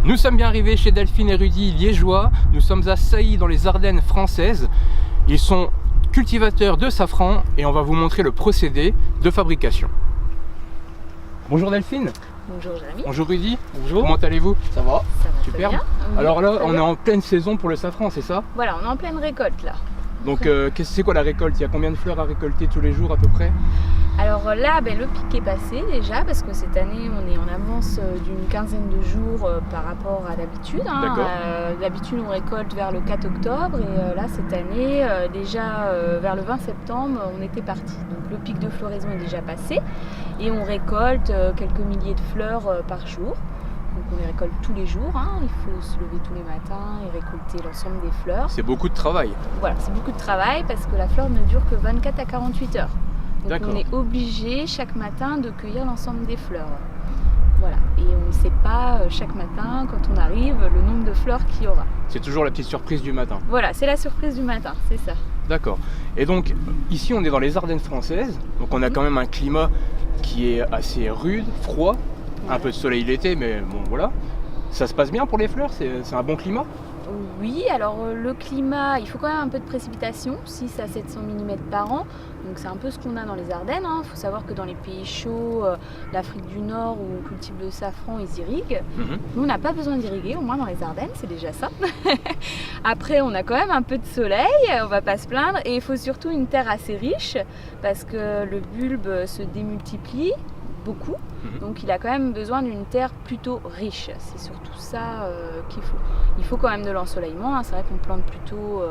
Nous sommes bien arrivés chez Delphine et Rudy, liégeois. Nous sommes à Sailly dans les Ardennes françaises. Ils sont cultivateurs de safran et on va vous montrer le procédé de fabrication. Bonjour Delphine. Bonjour Jérémy. Bonjour Rudy. Bonjour. Comment allez-vous? Ça va? Ça va Super. très bien. Oui, Alors là, très on est bien. en pleine saison pour le safran, c'est ça? Voilà, on est en pleine récolte là. Donc c'est quoi la récolte? Il y a combien de fleurs à récolter tous les jours à peu près? Alors là, le pic est passé déjà parce que cette année on est en avance d'une quinzaine de jours par rapport à d'habitude. D'accord. D'habitude on récolte vers le 4 octobre et là cette année déjà vers le 20 septembre on était parti. Donc le pic de floraison est déjà passé et on récolte quelques milliers de fleurs par jour. Donc on les récolte tous les jours, il faut se lever tous les matins et récolter l'ensemble des fleurs. C'est beaucoup de travail. Voilà, c'est beaucoup de travail parce que la fleur ne dure que 24 à 48 heures. Donc D'accord. on est obligé chaque matin de cueillir l'ensemble des fleurs. Voilà, et on ne sait pas chaque matin quand on arrive le nombre de fleurs qu'il y aura. C'est toujours la petite surprise du matin. Voilà, c'est la surprise du matin, c'est ça. D'accord. Et donc ici on est dans les Ardennes françaises, donc on a quand même un climat qui est assez rude, froid, un peu de soleil l'été, mais bon voilà. Ça se passe bien pour les fleurs, c'est un bon climat? Oui, alors le climat, il faut quand même un peu de précipitation, 6 à 700 mm par an. Donc c'est un peu ce qu'on a dans les Ardennes. Il faut savoir que dans les pays chauds, l'Afrique du Nord où on cultive le safran, ils irriguent. Nous, on n'a pas besoin d'irriguer, au moins dans les Ardennes, c'est déjà ça. Après, on a quand même un peu de soleil, on va pas se plaindre. Et il faut surtout une terre assez riche parce que le bulbe se démultiplie beaucoup. Donc il a quand même besoin d'une terre plutôt riche. C'est surtout ça qu'il faut. Il faut quand même de l'ensoleillement. C'est vrai qu'on plante plutôt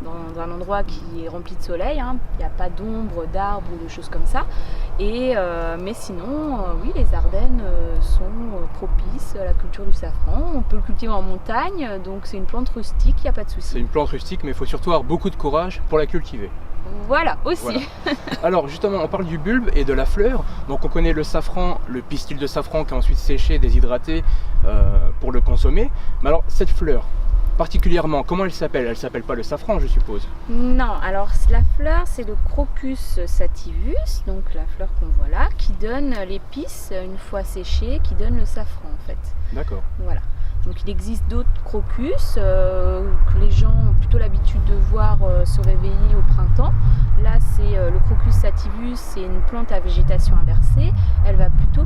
dans un endroit qui est rempli de soleil. Il n'y a pas d'ombre, d'arbres ou de choses comme ça. Mais sinon, oui, les Ardennes sont propices à la culture du safran. On peut le cultiver en montagne, donc c'est une plante rustique, il n'y a pas de souci. C'est une plante rustique, mais il faut surtout avoir beaucoup de courage pour la cultiver. Voilà, aussi. Voilà. Alors justement, on parle du bulbe et de la fleur. Donc on connaît le safran, le pistil de safran qui est ensuite séché, déshydraté pour le consommer. Mais alors cette fleur, particulièrement, comment elle s'appelle? Elle s'appelle pas le safran, je suppose? Non, alors la fleur c'est le Crocus sativus, donc la fleur qu'on voit là, qui donne l'épice une fois séchée, qui donne le safran en fait. D'accord. Voilà. Donc il existe d'autres crocus que les gens ont plutôt l'habitude de voir se réveiller au printemps. Là c'est le Crocus sativus, c'est une plante à végétation inversée. Elle va plutôt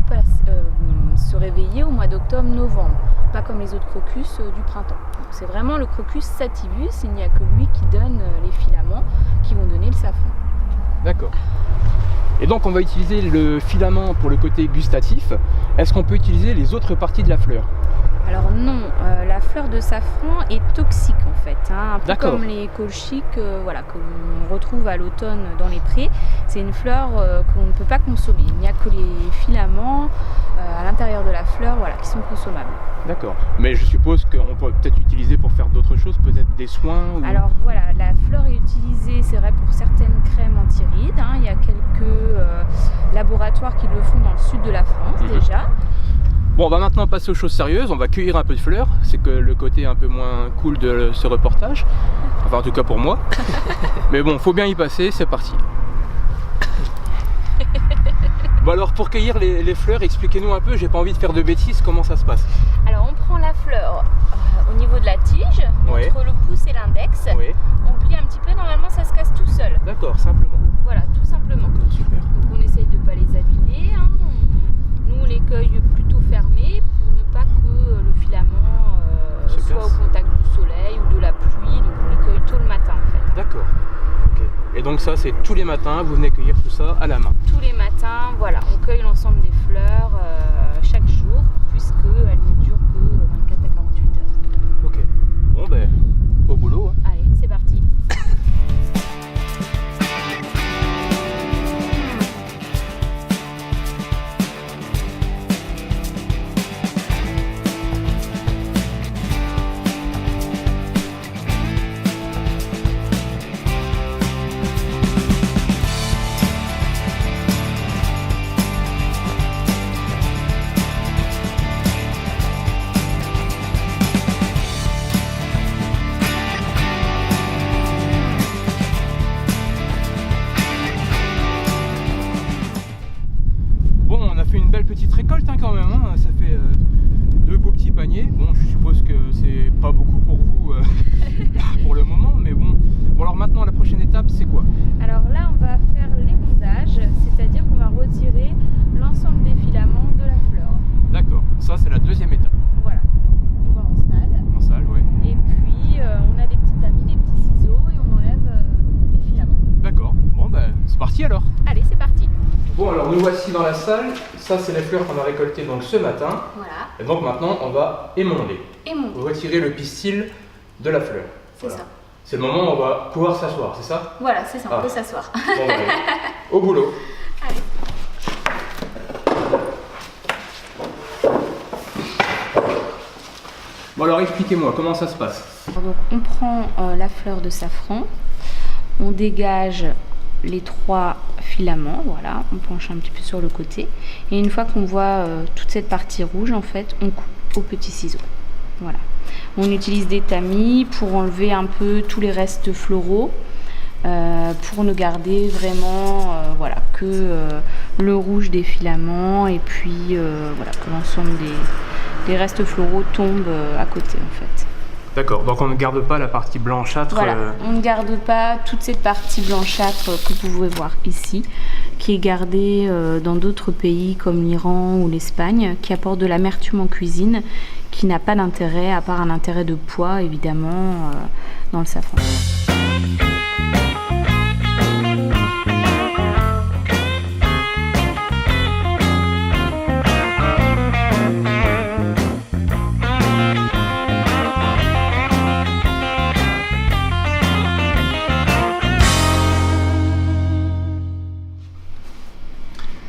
se réveiller au mois d'octobre-novembre, pas comme les autres crocus du printemps. Donc c'est vraiment le Crocus sativus, il n'y a que lui qui donne les filaments qui vont donner le safran. D'accord. Et donc on va utiliser le filament pour le côté gustatif. Est-ce qu'on peut utiliser les autres parties de la fleur? Alors non, la fleur de safran est toxique en fait, un peu D'accord. comme les colchiques qu'on retrouve à l'automne dans les prés. C'est une fleur qu'on ne peut pas consommer, il n'y a que les filaments à l'intérieur de la fleur qui sont consommables. D'accord. Mais je suppose qu'on peut peut-être utiliser pour faire d'autres choses, peut-être des soins ou... Alors voilà, la fleur est utilisée, c'est vrai, pour certaines crèmes anti-rides. Il y a quelques laboratoires qui le font dans le sud de la France déjà. Bon, on va maintenant passer aux choses sérieuses, on va cueillir un peu de fleurs, c'est que le côté un peu moins cool de ce reportage, enfin en tout cas pour moi, mais bon, faut bien y passer, c'est parti. Bon alors pour cueillir les fleurs, expliquez-nous un peu, j'ai pas envie de faire de bêtises, comment ça se passe? Alors on prend la fleur au niveau de la tige, Ouais. entre le pouce et l'index, Oui, on plie un petit peu, normalement ça se casse tout seul. d'accord, simplement. Voilà, tout simplement. D'accord, super. Donc on essaye de ne pas les abîmer. Nous on les cueille plutôt fermés pour ne pas que le filament Se soit casse. au contact du soleil ou de la pluie. Donc on les cueille tôt le matin en fait. D'accord. Ok. Et donc ça c'est tous les matins, vous venez cueillir tout ça à la main. Tous les matins, voilà, on cueille l'ensemble des fleurs chaque jour puisqu'elles ne durent que 24 à 48 heures. Ok. Bon ben, au boulot. Allez, c'est parti. Bon, on a fait une belle petite récolte quand même, ça fait 2 beaux petits paniers. Bon, je suppose que c'est pas beaucoup pour vous pour le moment, mais bon. Bon, alors maintenant, la prochaine étape, c'est quoi? Alors là, on va faire l'émondage, c'est-à-dire qu'on va retirer l'ensemble des filaments de la fleur. D'accord, ça c'est la deuxième étape. Voilà, on va en salle. En salle, ouais. Et puis, on a des petits tamis, des petits ciseaux et on enlève les filaments. D'accord, bon ben c'est parti alors. Allez, c'est parti. Bon, alors nous voici dans la salle. Ça, c'est les fleurs qu'on a récoltées donc ce matin. Voilà. Et donc maintenant, on va émonder. Émonder. Retirer le pistil de la fleur. C'est Voilà. ça. C'est le moment où on va pouvoir s'asseoir, c'est ça? Voilà, c'est ça, on Ah. peut s'asseoir. Bon, ben, au boulot. Allez. Bon alors expliquez-moi, comment ça se passe? Donc on prend la fleur de safran, on dégage les 3 filaments, voilà, on penche un petit peu sur le côté. Et une fois qu'on voit toute cette partie rouge, en fait, on coupe au petit ciseau. Voilà. On utilise des tamis pour enlever un peu tous les restes floraux, pour ne garder vraiment voilà, que le rouge des filaments et puis voilà, que l'ensemble des restes floraux tombent à côté en fait. D'accord, donc on ne garde pas la partie blanchâtre. Voilà, on ne garde pas toute cette partie blanchâtre que vous pouvez voir ici, qui est gardée dans d'autres pays comme l'Iran ou l'Espagne, qui apporte de l'amertume en cuisine, qui n'a pas d'intérêt, à part un intérêt de poids évidemment, dans le safran.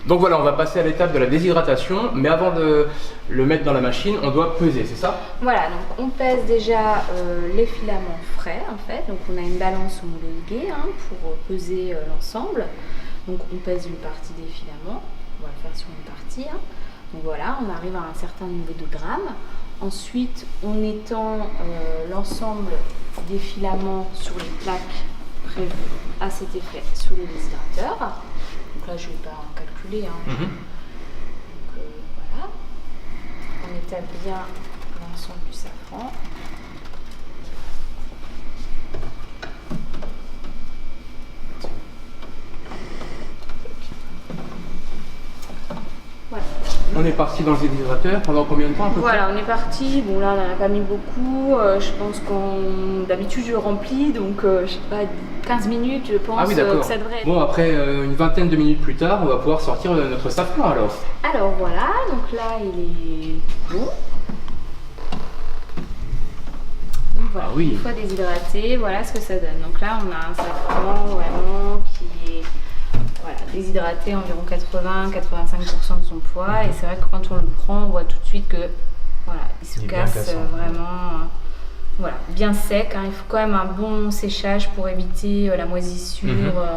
Donc voilà, on va passer à l'étape de la déshydratation, mais avant de le mettre dans la machine, on doit peser, c'est ça? Voilà, donc on pèse déjà les filaments frais en fait, donc on a une balance homologuée pour peser l'ensemble. Donc on pèse une partie des filaments, on va le faire sur une partie. Donc voilà, on arrive à un certain niveau de grammes. Ensuite, on étend l'ensemble des filaments sur les plaques prévues à cet effet sur le déshydrateur. Donc là, je ne vais pas en calculer. Donc voilà. On étale bien l'ensemble du safran. Voilà. On est parti dans le déshydrateur pendant combien de temps à peu près? Voilà, on est parti. Bon là, on n'en a pas mis beaucoup. Je pense qu'on d'habitude je le remplis, donc je sais pas, 15 minutes, je pense. Ah oui, d'accord. Que ça devrait être. Bon, après une vingtaine de minutes plus tard, on va pouvoir sortir notre safran alors. Alors voilà, donc là il est bon. Donc voilà, Ah oui. une fois déshydraté, voilà ce que ça donne. Donc là on a un safran vraiment qui est voilà, déshydraté environ 80-85% de son poids. Et c'est vrai que quand on le prend, on voit tout de suite que voilà, il se Il est bien casse cassant. vraiment. Voilà, bien sec, il faut quand même un bon séchage pour éviter la moisissure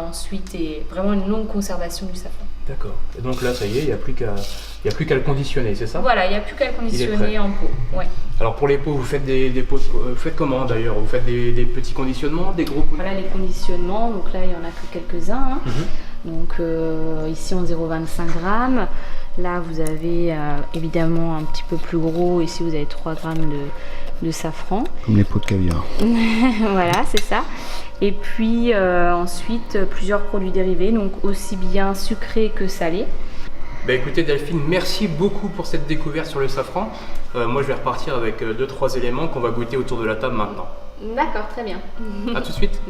ensuite et vraiment une longue conservation du safran. D'accord. Et donc là, ça y est, il n'y a plus qu'à le conditionner, c'est ça? Voilà, il n'y a plus qu'à le prêt. conditionner en pot. Ouais. Alors pour les pots, vous faites des pots, vous faites comment d'ailleurs? Vous faites des petits conditionnements, des gros? Voilà les conditionnements, donc là il n'y en a que quelques-uns. Donc ici en 0,25 grammes. Là vous avez évidemment un petit peu plus gros, ici vous avez 3 grammes de safran. Comme les pots de caviar. Voilà, c'est ça. Et puis ensuite plusieurs produits dérivés, donc aussi bien sucrés que salés. Bah écoutez Delphine, merci beaucoup pour cette découverte sur le safran. Moi je vais repartir avec 2-3 éléments qu'on va goûter autour de la table maintenant. D'accord, très bien. A tout de suite.